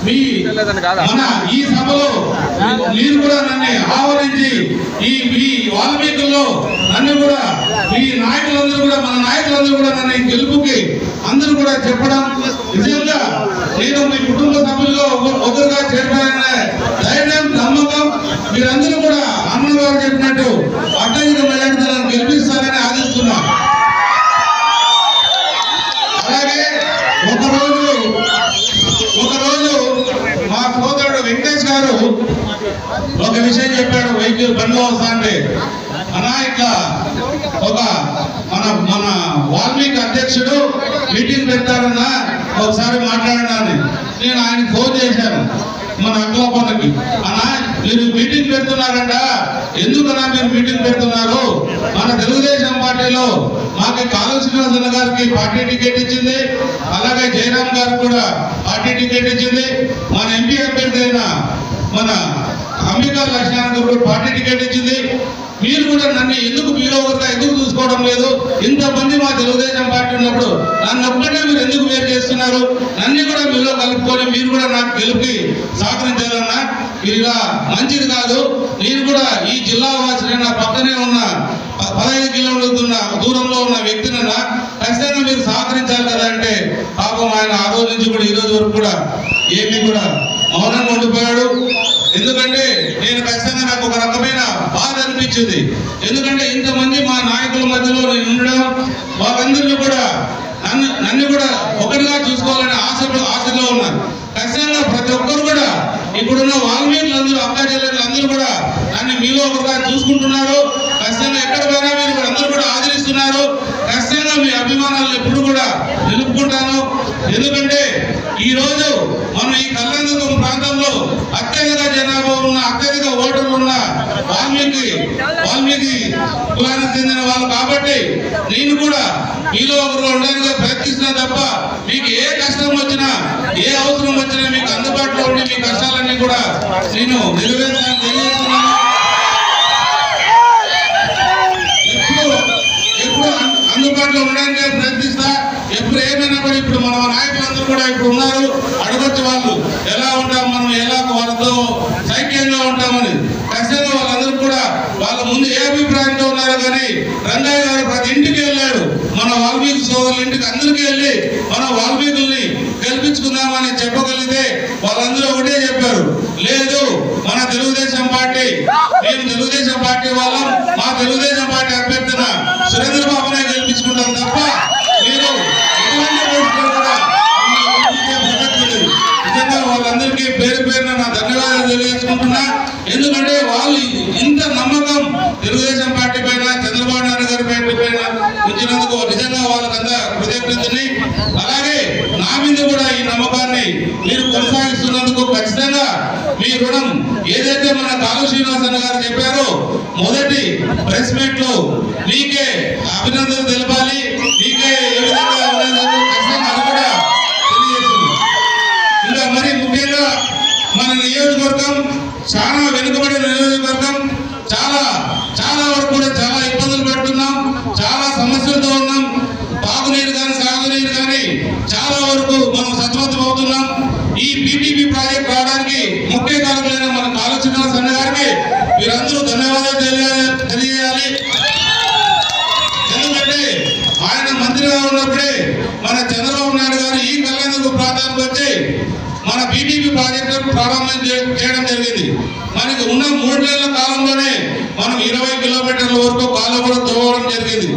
మీ మన ఈ సభలో మీరు కూడా నన్ను ఆహ్వానించి ఈ వాల్మీకుల్లో నన్ను కూడా మీ నాయకులందరూ కూడా మన నాయకులందరూ కూడా నన్ను గెలుపుకి అందరూ కూడా చెప్పడం నిజంగా నేను మీ కుటుంబ సభ్యుల్లో ఒకరుగా చేర్పాలనే ధైర్యం నమ్మకం మీరందరూ కూడా అన్న గారు చెప్పినట్టు అత్యధిక మెజారిటీతో నన్ను గెలిపిస్తారని ఆశిస్తున్నా. అలాగే ఒకరోజు మా సోదరుడు వెంకటేష్ గారు ఒక విషయం చెప్పాడు. వెహికల్ బండ్లో వస్తా అంటే అన్నా ఇట్లా ఒక మన వాల్మీకి అధ్యక్షుడు మీటింగ్ పెడతాడన్నా ఒకసారి మాట్లాడడానికి నేను ఆయనకు ఫోన్ చేశాను. మన అక్కలపన్నకి అన్నా మీరు మీటింగ్ పెడుతున్నారంట, ఎందుకన్నా మీరు మీటింగ్ పెడుతున్నారు? మన తెలుగుదేశం పార్టీలో మాకు కాలువ శ్రీనివాసన్న గారికి పార్టీ టికెట్ ఇచ్చింది, అలాగే జయరాం గారికి కూడా పార్టీ టికెట్ ఇచ్చింది, మన ఎంపీ అభ్యర్థి అయిన మన అంబికా లక్ష్మణ్ కూడా పార్టీ టికెట్ ఇచ్చింది. మీరు కూడా నన్ను ఎందుకు మీలో ఒకరిగా ఎందుకు చూసుకోవడం లేదు? ఇంతమంది మా తెలుగుదేశం పార్టీ ఉన్నప్పుడు నన్ను ఒక్కటే మీరు ఎందుకు వేరు చేస్తున్నారు? నన్ను కూడా మీలో కలుపుకొని మీరు కూడా నాకు గెలుపుకి సహకరించాలన్నా మీరు ఇలా మంచిది కాదు. నేను కూడా ఈ జిల్లా వాసిన పక్కనే ఉన్న 15 కిలోమీటర్ల దూరంలో ఉన్న వ్యక్తినన్నా ఖచ్చితంగా మీరు సహకరించాలి కదా అంటే పాపం ఆయన ఆ రోజు నుంచి కూడా ఈ రోజు వరకు కూడా ఏమీ కూడా మౌనంగా ఉండిపోయాడు. ఎందుకంటే నేను ఖచ్చితంగా నాకు ఒక రకమైన బాధ అనిపించింది. ఎందుకంటే ఇంతమంది మా నాయకుల మధ్యలో నేను ఉండడం, వాళ్ళందరినీ కూడా నన్ను కూడా ఒకటిగా చూసుకోవాలనే ఆశలో ఉన్నారు. ఖచ్చితంగా ప్రతి ఒక్కరు కూడా ఇప్పుడున్న వాల్మీకులందరూ అక్క చెల్లెళ్ళందరూ కూడా నన్ను మీలో ఒకరుగా చూసుకుంటున్నారు. ఖచ్చితంగా ఎక్కడ పోయినా మీరు అందరూ కూడా ఆదరిస్తున్నారు. ఖచ్చితంగా మీ అభిమానాలను ఎప్పుడు కూడా నిలుపుకుంటాను. ఎందుకంటే ఈ రోజు మనం ఈ కళ్యాణదుర్గం ప్రాంతంలో అత్యధిక జనాభా ఉన్న అత్యధిక ఓటర్లు ఉన్న వాల్మీకి కులానికి చెందిన వాళ్ళు కాబట్టి నేను కూడా మీలో ఒకరు ఉండడానికి ప్రయత్నిస్తున్నా తప్ప మీకు ఏ కష్టం వచ్చినా ఏ అవసరం వచ్చినా మీకు అందుబాటులో ఉండి మీ కష్టాలన్నీ కూడా నేను నిలవేర్చాలని తెలియజేస్తున్నాను. ఎప్పుడు అందుబాటులో ఉండడానికి ప్రయత్నిస్తా. ఎప్పుడు ఏమైనా కూడా ఇప్పుడు మన నాయకులందరూ కూడా ఇప్పుడు ఉన్నారు, అడగొచ్చు వాళ్ళు ఎలా ఉంటాం, మనం ఎలా వాళ్ళతో సైక్యంగా ఉంటామని. ఖచ్చితంగా వాళ్ళందరూ కూడా వాళ్ళ ముందు ఏ అభిప్రాయంతో ఉన్నారు. కానీ రంగయ్య గారు ప్రతి ఇంటికి వెళ్ళాడు, మన వాల్మీకి సోదరుల ఇంటికి అందరికీ వెళ్ళి మన వాల్మీకుల్ని గెలిపించుకుందామని చెప్పగలిగితే వాళ్ళందరూ ఒకటే చెప్పారు, లేదు మన తెలుగుదేశం పార్టీ, మేము తెలుగుదేశం పార్టీ వాళ్ళం, మా తెలుగుదేశం పార్టీ అభ్యర్థిన సురేంద్ర బాబునే గెలిపించుకుంటాం తప్ప మీరు నిజంగా వాళ్ళందరికీ పేరు పేరున నా ధన్యవాదాలు తెలియజేసుకుంటున్నా. ఎందుకంటే వాళ్ళు ఇంత నమ్మకం తెలుగుదేశం పార్టీ పైన, చంద్రబాబు నాయుడు గారి పార్టీ పైన ఉంచినందుకు నిజంగా వాళ్ళకంతా కృతజ్ఞతని, అలాగే నా మీద కూడా ఈ నమ్మకాన్ని మీరు కొనసాగిస్తున్నందుకు ఖచ్చితంగా మీ రుణం ఏదైతే మన కాలువ శ్రీనివాసన్న గారు చెప్పారో మొదటి ప్రెస్ మీట్ లో మీకే అభినందనలు తెలపాలి, మీకే ఏ విధంగా ఖచ్చితంగా అది కూడా తెలియజేస్తుంది. ఇంకా మరి ముఖ్యంగా మన నియోజకవర్గం చాలా వెనుకబడిన నియోజకవర్గం, చాలా వరకు కూడా చాలా ఇబ్బందులు పడుతున్నాం, చాలా సమస్యలతో ఉన్నాం. తాగునీరు కానీ సాగునీరు కానీ చాలా వరకు మనం సతమతం అవుతున్నాం. ఈ పీపీపీ ప్రాజెక్ట్ రావడానికి ముఖ్య కారకులైన మన కాలువ శ్రీనివాసన్న గారికి మీరందరూ ధన్యవాదాలు తెలియజేయాలి. ఎందుకంటే ఆయన మంత్రిగా ఉన్నప్పుడే మన చంద్రబాబు నాయుడు గారు ఈ కళ్యాణదుర్గం ప్రాంతానికి వచ్చి మన పీపీపీ ప్రాజెక్టు ప్రారంభం చేయడం జరిగింది. మనకి ఉన్న 3 నెలల కాలంలోనే మనం 20 కిలోమీటర్ల వరకు కాలువ కూడా తవ్వడం జరిగింది.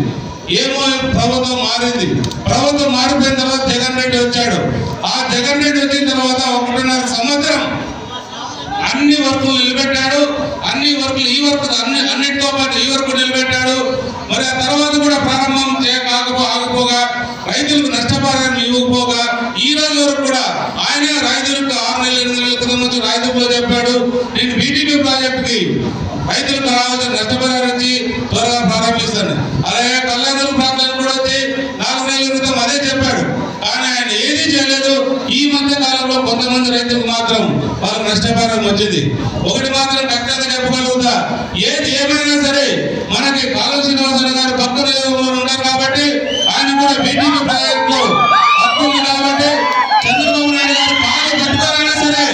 ఏమో ప్రభుత్వం మారింది. ప్రభుత్వం మారిపోయిన తర్వాత జగన్ రెడ్డి వచ్చాడు. ఆ జగన్ రెడ్డి వచ్చిన తర్వాత 1.5 సంవత్సరం అన్ని వర్కులు నిలబెట్టాడు. అన్ని వర్కులు ఈ వర్క్ అన్నిటితో పాటు ఈ వర్క్ నిలబెట్టాడు. మరి ఆ తర్వాత కూడా ప్రారంభం ఆగపోగా రైతులకు నష్టపరిహారం ఇవ్వకపోగా ఈ రోజు వరకు కూడా ఆయన రైతులకు 6 నెలలు 8 నెలల క్రితం నుంచి రైతుల్లో చెప్పాడు, నేను బీటీపీ ప్రాజెక్టుకి రైతులకు రావాల్సిన నష్టపరిహారం ఇచ్చి త్వరగా ప్రారంభిస్తాను. అలాగే కళ్యాణదుర్గం ప్రాంతానికి కూడా వచ్చి 4 నెలల క్రితం అదే చెప్పాడు. కానీ ఆయన ఏదీ చేయలేదు. ఈ మధ్య కాలంలో కొంతమంది రైతులకు మాత్రం వాళ్ళకి నష్టపరిహారం వచ్చింది. ఒకటి మాత్రం కరెక్ట్గా చెప్పగలుగుతా, ఏది ఏమైనా సరే మనకి కాలువ శ్రీనివాసన్న గారు పక్కన ఉన్నారు కాబట్టి ఆయన కూడా బీటీపీ ప్రాజెక్టులో హక్కు ఉంది కాబట్టి చంద్రబాబు నాయుడు గారు బాగా పట్టుకోవాలైనా సరే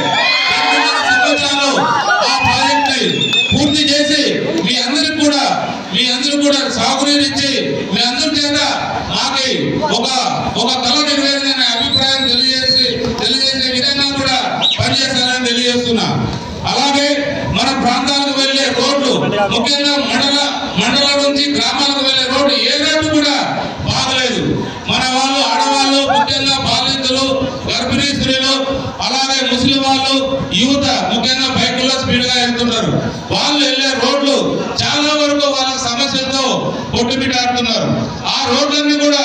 ముఖ్యంగా మండలం నుంచి గ్రామాలకు వెళ్ళే రోడ్డు ఏ రోడ్డు కూడా బాగలేదు. మన వాళ్ళు ఆడవాళ్ళు, ముఖ్యంగా బాలింతలు, గర్భిణీ స్త్రీలు, అలాగే ముస్లిం వాళ్ళు, యువత ముఖ్యంగా బైకుల్లో స్పీడ్ గా వెళ్తున్నారు. వాళ్ళు వెళ్ళే రోడ్లు చాలా వరకు వాళ్ళ సమస్యలతో కొట్టుమిట్టాడుతున్నారు. ఆ రోడ్లన్నీ కూడా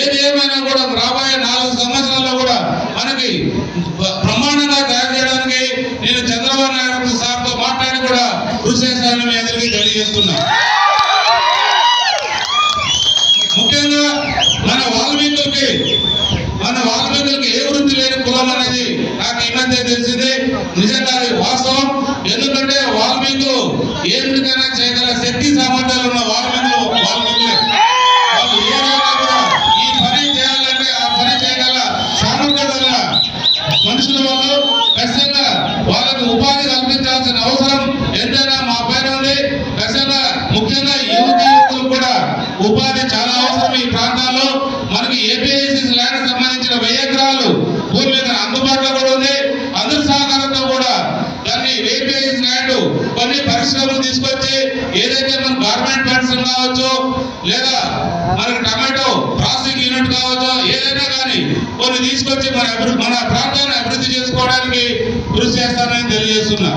ఏది ఏమైనా కూడా రాబోయే 4 సంవత్సరాల్లో కూడా మనకి బ్రహ్మాండంగా తయారు చేయడానికి నేను చంద్రబాబు నాయుడు సార్తో మాట్లాడి కూడా కృషి చేస్తానని మీ అందరికీ తెలియజేస్తున్నా. ముఖ్యంగా మన వాల్మీకులకి ఏ వృత్తి లేని కులం అనేది నాకు ఈ మధ్య తెలిసింది. నిజంగా అది వాస్తవం. ఎందుకంటే వాల్మీకులు ఏమిటికైనా చేయగల శక్తి సామర్థ్యాలు ఉన్న వాల్మీకులే. వాళ్ళు ఏదైనా కూడా ఈ పని చేయాలంటే ఆ పని చేయగల సామర్థ్యం గల మనుషుల వాళ్ళు. ఖచ్చితంగా వాళ్ళకు ఉపాధి కల్పించాల్సిన అవసరం ఎంతైనా మా పైన ఉంది. ఖచ్చితంగా ముఖ్యంగా యువకులకు కూడా ఉపాధి చాలా అవసరం. ఈ ప్రాంతాల్లో మనకి ఏపీఐసిసి ల్యాండ్ సంబంధించిన 1000 ఎకరాలు భూమి మీద అందుబాటులో కూడా ఉంది. అందరి సహకారంతో కూడా దాన్ని ఏపీఐసిసి ల్యాండ్ కొన్ని పరిశ్రమలు తీసుకొచ్చి ఏదైతే మన గార్మెంట్ పరిశ్రమ కావచ్చు, లేదా మనకి టమాటో ప్రాసెసింగ్ యూనిట్ కావచ్చు, ఏదైనా కానీ కొన్ని తీసుకొచ్చి మన ప్రాంతాన్ని అభివృద్ధి చేసుకోవడానికి కృషి చేస్తానని తెలియజేస్తున్నా.